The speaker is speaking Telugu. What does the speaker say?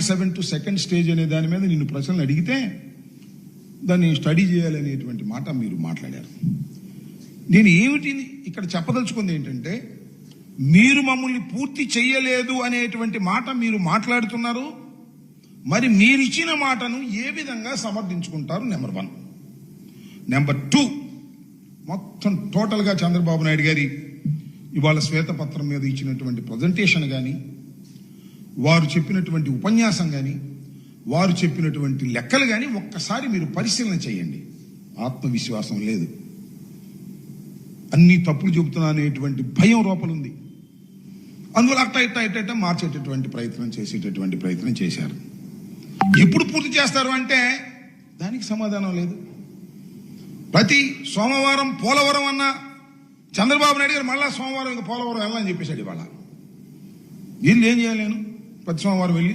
7 to సెకండ్ స్టేజ్ అనే దాని మీద నిన్ను ప్రశ్నలు అడిగితే దాన్ని స్టడీ చేయాలనేటువంటి మాట మీరు మాట్లాడారు. నేను ఏమిటి ఇక్కడ చెప్పదలుచుకుంది ఏంటంటే, మీరు మమ్మల్ని పూర్తి చేయలేదు అనేటువంటి మాట మీరు మాట్లాడుతున్నారు. మరి మీరిచ్చిన మాటను ఏ విధంగా సమర్థించుకుంటారు? నెంబర్ 1. నెంబర్ 2, మొత్తం టోటల్గా చంద్రబాబు నాయుడు గారి ఇవాళ శ్వేతపత్రం మీద ఇచ్చినటువంటి ప్రజెంటేషన్ కానీ, వారు చెప్పినటువంటి ఉపన్యాసం కానీ, వారు చెప్పినటువంటి లెక్కలు కానీ ఒక్కసారి మీరు పరిశీలన చేయండి. ఆత్మవిశ్వాసం లేదు, అన్ని తప్పులు చెబుతున్నా అనేటువంటి భయం లోపలుంది. అందువల్ల అట్ట మార్చేటటువంటి ప్రయత్నం చేసేటటువంటి ప్రయత్నం చేశారు. ఎప్పుడు పూర్తి చేస్తారు అంటే దానికి సమాధానం లేదు. ప్రతి సోమవారం పోలవరం అన్న చంద్రబాబు నాయుడు గారు మళ్ళా సోమవారం ఇంకా పోలవరం వెళ్ళాలని చెప్పేశాడు. ఇవాళ వీళ్ళు ఏం చేయాలి? నేను ప్రతి సోమవారం వెళ్ళి